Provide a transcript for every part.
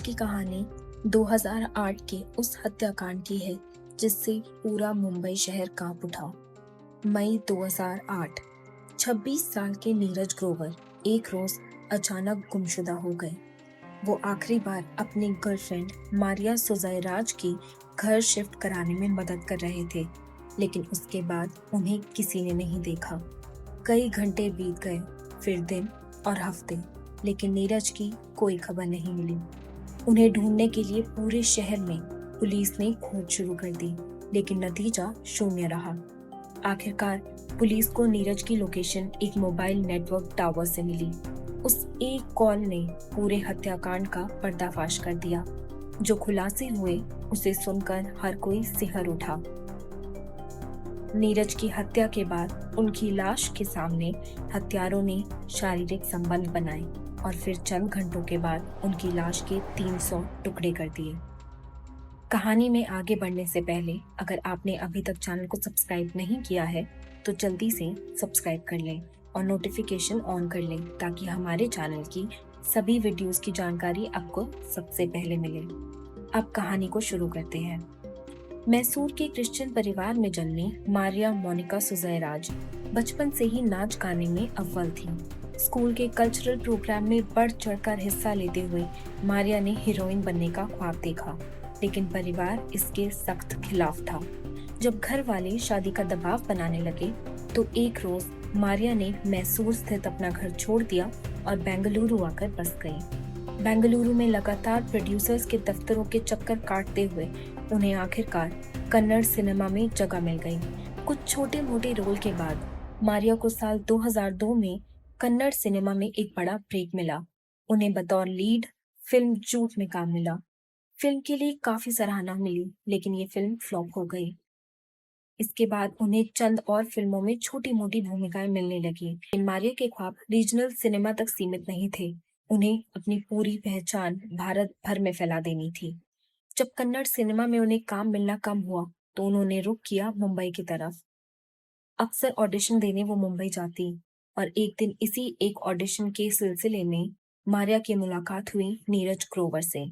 की कहानी 2008 के उस हत्याकांड की है जिससे पूरा मुंबई शहर कांप उठा। मई 2008। 26 साल के नीरज ग्रोवर एक रोज अचानक गुमशुदा हो गए। वो आखिरी बार अपनी गर्लफ्रेंड मारिया सुजैराज की घर शिफ्ट कराने में मदद कर रहे थे, लेकिन उसके बाद उन्हें किसी ने नहीं देखा। कई घंटे बीत गए, फिर दिन और हफ्ते, लेकिन नीरज की कोई खबर नहीं मिली। उन्हें ढूंढने के लिए पूरे शहर में पुलिस ने खोज शुरू कर दी, लेकिन नतीजा शून्य रहा। आखिरकार पुलिस को नीरज की लोकेशन एक मोबाइल नेटवर्क टावर से मिली। उस एक कॉल ने पूरे हत्याकांड का पर्दाफाश कर दिया। जो खुलासे हुए उसे सुनकर हर कोई सिहर उठा। नीरज की हत्या के बाद उनकी लाश के सामने हत्यारों ने शारीरिक संबंध बनाए और फिर चंद घंटों के बाद उनकी लाश के 300 टुकड़े कर दिए। कहानी में आगे बढ़ने से पहले अगर आपने अभी तक चैनल को सब्सक्राइब नहीं किया है तो जल्दी से सब्सक्राइब कर लें और नोटिफिकेशन ऑन कर लें ताकि हमारे चैनल की सभी वीडियोस की जानकारी आपको सबसे पहले मिले। अब कहानी को शुरू करते हैं। मैसूर के क्रिश्चियन परिवार में जन्मी मारिया मोनिका सुजैराज बचपन से ही नाच गाने में अव्वल थी। स्कूल के कल्चरल प्रोग्राम में बढ़ चढ़कर हिस्सा लेते हुए मारिया ने हीरोइन बनने का ख्वाब देखा, लेकिन परिवार इसके सख्त खिलाफ था। जब घर वाले शादी का दबाव बनाने लगे तो एक रोज मारिया ने मैसूर स्थित अपना घर छोड़ दिया और बेंगलुरु आकर बस गई। बेंगलुरु में लगातार प्रोड्यूसर्स के दफ्तरों के चक्कर काटते हुए उन्हें आखिरकार कन्नड़ सिनेमा में जगह मिल गई। कुछ छोटे मोटे रोल के बाद मारिया को साल 2002 में कन्नड़ सिनेमा में एक बड़ा ब्रेक मिला। उन्हें बतौर लीड फिल्म झूठ में काम मिला। फिल्म के लिए काफी सराहना मिली, लेकिन ये फिल्म फ्लॉप हो गई। इसके बाद उन्हें चंद और फिल्मों में छोटी मोटी भूमिकाएं मिलने लगी। लेकिन मारिया के ख्वाब रीजनल सिनेमा तक सीमित नहीं थे। उन्हें अपनी पूरी पहचान भारत भर में फैला देनी थी। जब कन्नड़ सिनेमा में उन्हें काम मिलना कम हुआ तो उन्होंने रुख किया मुंबई की तरफ। अक्सर ऑडिशन देने वो मुंबई जाती और एक दिन इसी एक ऑडिशन के सिलसिले में मारिया की मुलाकात हुई नीरज ग्रोवर से।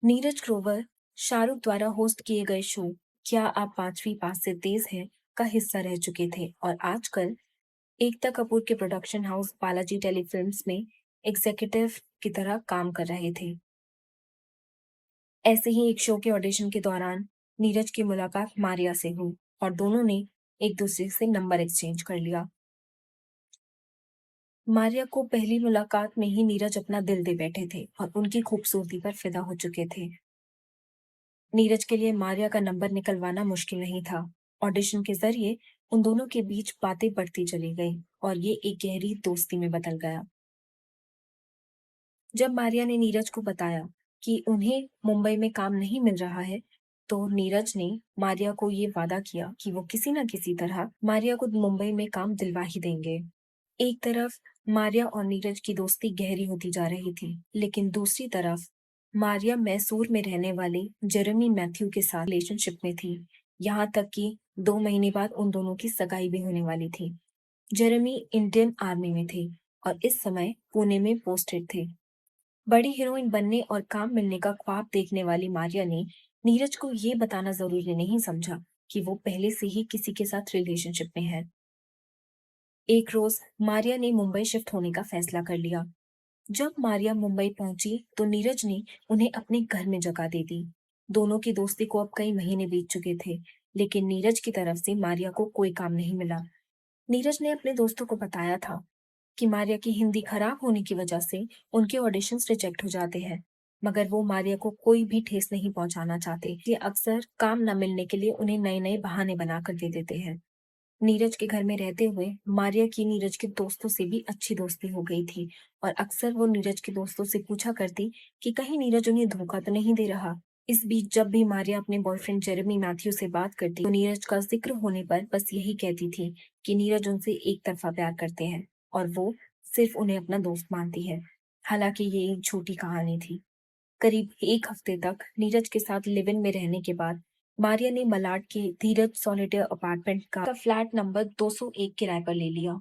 नीरज ग्रोवर शाहरुख द्वारा होस्ट किए गए शो क्या आप पांचवी पास से तेज हैं का हिस्सा रह चुके थे और आजकल एकता कपूर के प्रोडक्शन हाउस बालाजी टेलीफिल्म्स में एग्जीक्यूटिव की तरह काम कर रहे थे। ऐसे ही एक शो के ऑडिशन के दौरान नीरज की मुलाकात मारिया से हुई और दोनों ने एक दूसरे से नंबर एक्सचेंज कर लिया। मारिया को पहली मुलाकात में ही नीरज अपना दिल दे बैठे थे और उनकी खूबसूरती पर फिदा हो चुके थे। नीरज के लिए मारिया का नंबर निकलवाना मुश्किल नहीं था। ऑडिशन के जरिए उन दोनों के बीच बातें बढ़ती चली गई और ये एक गहरी दोस्ती में बदल गया। जब मारिया ने नीरज को बताया कि उन्हें मुंबई में काम नहीं मिल रहा है, तो नीरज ने मारिया को ये वादा किया कि वो किसी न किसी तरह मारिया को मुंबई में काम दिलवा ही देंगे। एक तरफ मारिया और नीरज की दोस्ती गहरी होती जा रही थी, लेकिन दूसरी तरफ मारिया मैसूर में रहने वाले जेरेमी मैथ्यू के साथ रिलेशनशिप में थी। यहाँ तक कि 2 महीने बाद उन दोनों की सगाई भी होने वाली थी। जेरेमी इंडियन आर्मी में थे और इस समय पुणे में पोस्टेड थे। बड़ी हीरोइन बनने और काम मिलने का ख्वाब देखने वाली मारिया ने नीरज को ये बताना जरूरी नहीं समझा कि वो पहले से ही किसी के साथ रिलेशनशिप में है। एक रोज मारिया ने मुंबई शिफ्ट होने का फैसला कर लिया। जब मारिया मुंबई पहुंची तो नीरज ने उन्हें अपने घर में जगह दे दी। दोनों की दोस्ती को अब कई महीने बीत चुके थे, लेकिन नीरज की तरफ से मारिया को कोई काम नहीं मिला। नीरज ने अपने दोस्तों को बताया था कि मारिया की हिंदी खराब होने की वजह से उनके ऑडिशंस रिजेक्ट हो जाते हैं, मगर वो मारिया को कोई भी ठेस नहीं पहुंचाना चाहते, इसलिए अक्सर काम न मिलने के लिए उन्हें नए नए बहाने बनाकर दे देते हैं। नीरज के घर में रहते हुए मारिया की नीरज के दोस्तों से भी अच्छी दोस्ती हो गई थी और अक्सर वो नीरज के दोस्तों से पूछा करती कि कहीं नीरज उन्हें धोखा तो नहीं दे रहा। इस बीच जब भी मारिया अपने बॉयफ्रेंड जेरेमी मैथ्यू से बात करती तो नीरज का जिक्र होने पर बस यही कहती थी कि नीरज उनसे एक तरफा प्यार करते हैं और वो सिर्फ उन्हें अपना दोस्त मानती है। हालांकि ये एक झूठी कहानी थी। करीब एक हफ्ते तक नीरज के साथ लिव इन में रहने के बाद मारिया ने मलाड के धीरज सॉलिटेयर अपार्टमेंट का फ्लैट नंबर 201 किराए पर ले लिया।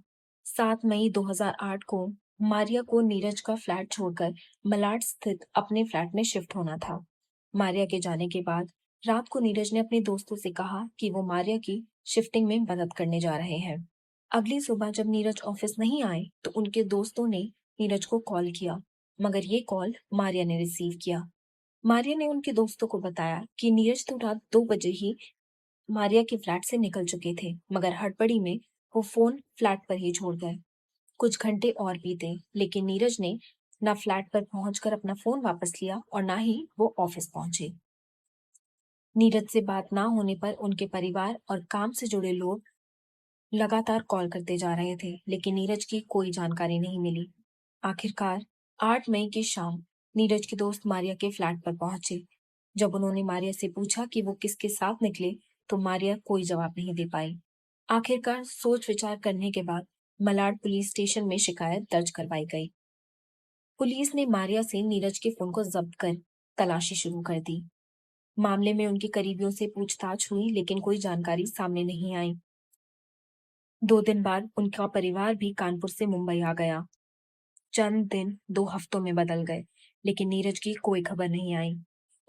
7 मई 2008 को मारिया को नीरज का फ्लैट छोड़कर मलाड स्थित अपने फ्लैट में शिफ्ट होना था। मारिया के जाने के बाद रात को नीरज ने अपने दोस्तों से कहा कि वो मारिया की शिफ्टिंग में मदद करने जा रहे हैं। अगली सुबह जब नीरज ऑफिस नहीं आए तो उनके दोस्तों ने नीरज को कॉल किया, मगर ये कॉल मारिया ने रिसीव किया। मारिया ने उनके दोस्तों को बताया कि नीरज तो रात 2 बजे ही मारिया के फ्लैट से निकल चुके थे, मगर हड़बड़ी में वो फोन फ्लैट पर ही छोड़ गए। कुछ घंटे और बीते, लेकिन नीरज ने ना फ्लैट पर पहुंचकर अपना फोन वापस लिया और ना ही वो ऑफिस पहुंचे। नीरज से बात ना होने पर उनके परिवार और काम से जुड़े लोग लगातार कॉल करते जा रहे थे, लेकिन नीरज की कोई जानकारी नहीं मिली। आखिरकार 8 मई की शाम नीरज के दोस्त मारिया के फ्लैट पर पहुंचे। जब उन्होंने मारिया से पूछा कि वो किसके साथ निकले, तो मारिया कोई जवाब नहीं दे पाई। आखिरकार सोच विचार करने के बाद मलाड पुलिस स्टेशन में शिकायत दर्ज करवाई गई। पुलिस ने मारिया से नीरज के फोन को जब्त कर तलाशी शुरू कर दी। मामले में उनके करीबियों से पूछताछ हुई, लेकिन कोई जानकारी सामने नहीं आई। 2 दिन बाद उनका परिवार भी कानपुर से मुंबई आ गया। चंद दिन 2 हफ्तों में बदल गए, लेकिन नीरज की कोई खबर नहीं आई।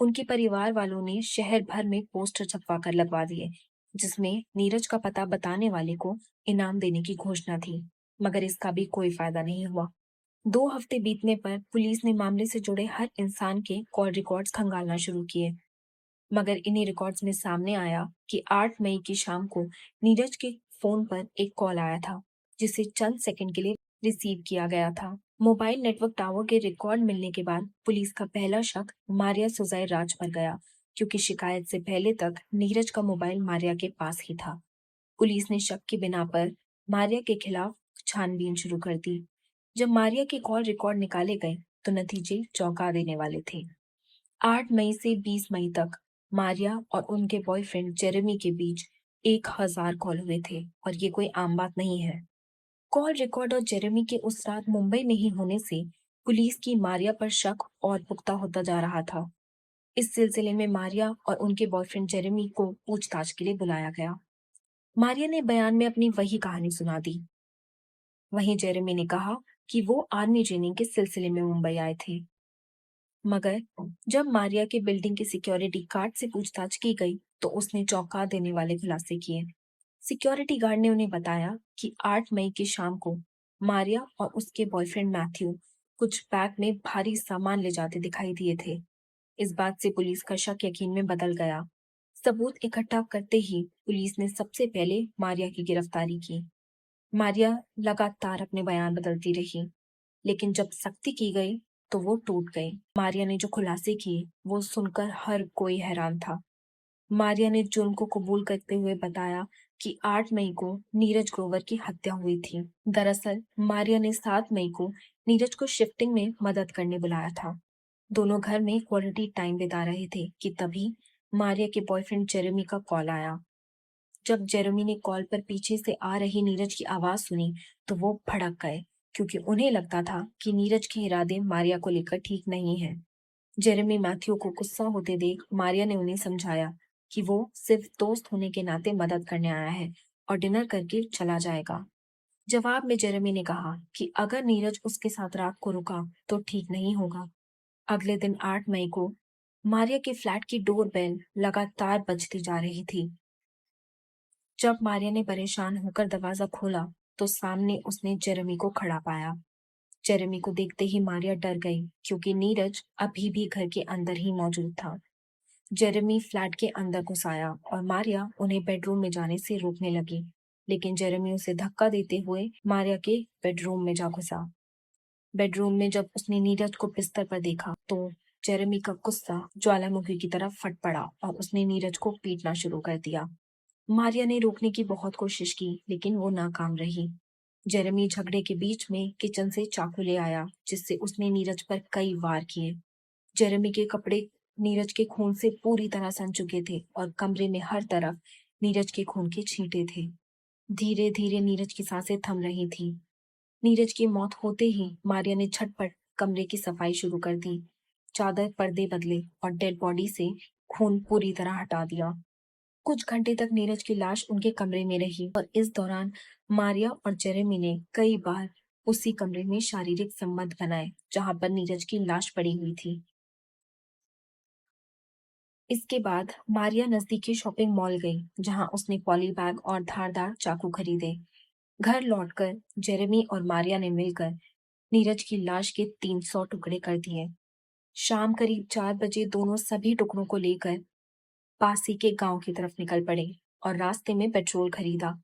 उनके परिवार वालों ने शहर भर में पोस्टर छपवा कर लगवा दिए, जिसमें नीरज का पता बताने वाले को इनाम देने की घोषणा थी, मगर इसका भी कोई फायदा नहीं हुआ। 2 हफ्ते बीतने पर पुलिस ने मामले से जुड़े हर इंसान के कॉल रिकॉर्ड्स खंगालना शुरू किए, मगर इन्हीं रिकॉर्ड्स में सामने आया कि 8 मई की शाम को नीरज के फोन पर एक कॉल आया था, जिसे चंद सेकंड के लिए रिसीव किया गया था। मोबाइल नेटवर्क टावर के रिकॉर्ड मिलने के बाद पुलिस का पहला शक मारिया सुजैर राज पर गया, क्योंकि शिकायत से पहले तक नीरज का मोबाइल मारिया के पास ही था। पुलिस ने शक की बिना पर मारिया के खिलाफ छानबीन शुरू कर दी। जब मारिया के कॉल रिकॉर्ड निकाले गए तो नतीजे चौंका देने वाले थे। 8 मई से 20 मई तक मारिया और उनके बॉयफ्रेंड जेरेमी के बीच 1000 कॉल हुए थे, और ये कोई आम बात नहीं है। कॉल रिकॉर्ड और जेरेमी के उस रात मुंबई में ही होने से पुलिस की मारिया पर शक और पुख्ता होता जा रहा था। इस सिलसिले में मारिया और उनके बॉयफ्रेंड जेरेमी को पूछताछ के लिए बुलाया गया। मारिया ने बयान में अपनी वही कहानी सुना दी। वहीं जेरेमी ने कहा कि वो आर्मी ट्रेनिंग के सिलसिले में मुंबई आए थे, मगर जब मारिया के बिल्डिंग के सिक्योरिटी गार्ड से पूछताछ की गई तो उसने चौंका देने वाले खुलासे किए। सिक्योरिटी गार्ड ने उन्हें बताया कि 8 मई की शाम को मारिया और उसके बॉयफ्रेंड मैथ्यू कुछ बैग में भारी सामान ले जाते दिखाई दिए थे। इस बात से पुलिस का शक यकीन में बदल गया। सबूत इकट्ठा करते ही पुलिस ने सबसे पहले मारिया की गिरफ्तारी की। मारिया लगातार अपने बयान बदलती रही, लेकिन जब सख्ती की गई तो वो टूट गई। मारिया ने जो खुलासे किए वो सुनकर हर कोई हैरान था। मारिया ने जुर्म को कबूल करते हुए बताया कि 8 मई को नीरज ग्रोवर की हत्या हुई थी। दरअसल मारिया ने 7 मई को नीरज को शिफ्टिंग में मदद करने बुलाया था। दोनों घर में क्वालिटी टाइम बिता रहे थे कि तभी मारिया के बॉयफ्रेंड जेरेमी का कॉल आया। जब जेरेमी ने कॉल पर पीछे से आ रही नीरज की आवाज सुनी तो वो भड़क गए, क्योंकि उन्हें लगता था कि नीरज के इरादे मारिया को लेकर ठीक नहीं है। जेरेमी मैथ्यू को गुस्सा होते देख मारिया ने उन्हें समझाया कि वो सिर्फ दोस्त होने के नाते मदद करने आया है और डिनर करके चला जाएगा। जवाब में जेरेमी ने कहा कि अगर नीरज उसके साथ रात को रुका तो ठीक नहीं होगा। अगले दिन 8 मई को मारिया के फ्लैट की डोर बेल लगातार बजती जा रही थी। जब मारिया ने परेशान होकर दरवाजा खोला तो सामने उसने जेरेमी को खड़ा पाया। जेरेमी को देखते ही मारिया डर गई, क्योंकि नीरज अभी भी घर के अंदर ही मौजूद था। जेरेमी फ्लैट के अंदर घुस आया और मारिया उन्हें बेडरूम में जाने से रोकने लगी, लेकिन जेरेमी उसे धक्का देते हुए मारिया के बेडरूम में जा घुसा। बेडरूम में जब उसने नीरज को बिस्तर पर देखा तो जेरेमी का गुस्सा ज्वालामुखी की तरफ फट पड़ा और उसने नीरज को पीटना शुरू कर दिया। मारिया ने रोकने की बहुत कोशिश की, लेकिन वो नाकाम रही। जेरेमी झगड़े के बीच में किचन से चाकू ले आया, जिससे उसने नीरज पर कई वार किए। जेरेमी के कपड़े नीरज के खून से पूरी तरह सन चुके थे और कमरे में हर तरफ नीरज के खून के छींटे थे। धीरे धीरे नीरज की सांसें थम रही थी। नीरज की मौत होते ही मारिया ने झटपट कमरे की सफाई शुरू कर दी। चादर पर्दे बदले और डेड बॉडी से खून पूरी तरह हटा दिया। कुछ घंटे तक नीरज की लाश उनके कमरे में रही और इस दौरान मारिया और जेरेमी ने कई बार उसी कमरे में शारीरिक संबंध बनाए जहां पर नीरज की लाश पड़ी हुई थी। इसके बाद मारिया नजदीकी शॉपिंग मॉल गई जहां उसने पॉली बैग और धारदार चाकू खरीदे। घर लौटकर जेरेमी और मारिया ने मिलकर नीरज की लाश के 300 टुकड़े कर दिए। शाम करीब 4 बजे दोनों सभी टुकड़ों को लेकर पास ही के गांव की तरफ निकल पड़े और रास्ते में पेट्रोल खरीदा।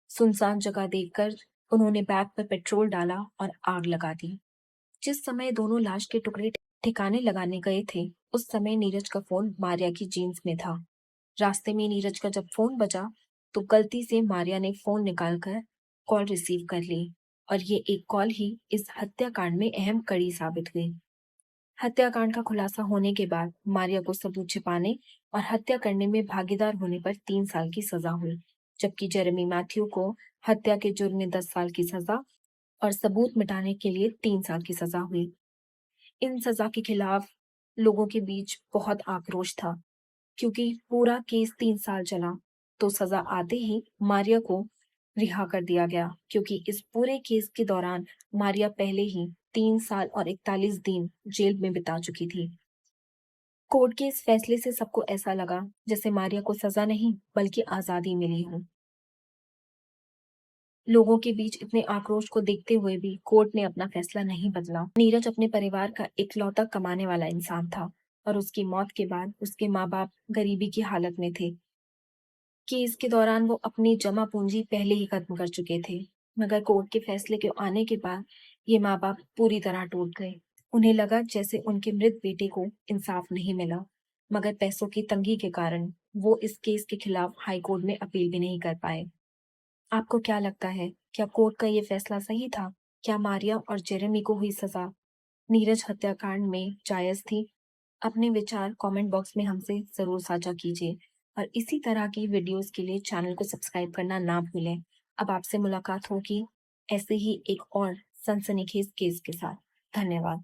सुनसान जगह देखकर उन्होंने बैग पर पेट्रोल डाला और आग लगा दी। जिस समय दोनों लाश के टुकड़े ठिकाने लगाने गए थे, उस समय नीरज का फोन मारिया की जीन्स में था। रास्ते में नीरज का जब फोन बजा, तो गलती से मारिया ने फोन निकालकर कॉल रिसीव कर ली और ये एक कॉल ही इस हत्याकांड में अहम कड़ी साबित हुई। हत्याकांड का खुलासा होने के बाद मारिया को सबूत छिपाने और हत्या करने में भागीदार होने पर 3 साल की सजा हुई, जबकि जेरेमी मैथ्यू को हत्या के जुर्म में 10 साल की सजा और सबूत मिटाने के लिए 3 साल की सजा हुई। इन सजा के खिलाफ लोगों के बीच बहुत आक्रोश था, क्योंकि पूरा केस 3 साल चला, तो सजा आते ही मारिया को रिहा कर दिया गया, क्योंकि इस पूरे केस के दौरान मारिया पहले ही 3 साल और 41 दिन जेल में बिता चुकी थी। कोर्ट के इस फैसले से सबको ऐसा लगा जैसे मारिया को सजा नहीं बल्कि आजादी मिली हो। लोगों के बीच इतने आक्रोश को देखते हुए भी कोर्ट ने अपना फैसला नहीं बदला। नीरज अपने परिवार का इकलौता कमाने वाला इंसान था और उसकी मौत के बाद उसके माँ बाप गरीबी की हालत में थे। केस के दौरान वो अपनी जमा पूंजी पहले ही खत्म कर चुके थे, मगर कोर्ट के फैसले के आने के बाद ये माँ बाप पूरी तरह टूट गए। उन्हें लगा जैसे उनके मृत बेटे को इंसाफ नहीं मिला, मगर पैसों की तंगी के कारण वो इस केस के खिलाफ हाई कोर्ट में अपील भी नहीं कर पाए। आपको क्या लगता है, क्या कोर्ट का ये फैसला सही था? क्या मारिया और जेरेमी को हुई सजा नीरज हत्याकांड में जायज थी? अपने विचार कमेंट बॉक्स में हमसे जरूर साझा कीजिए और इसी तरह की वीडियोस के लिए चैनल को सब्सक्राइब करना ना भूलें। अब आपसे मुलाकात होगी ऐसे ही एक और सनसनीखेज केस के साथ। धन्यवाद।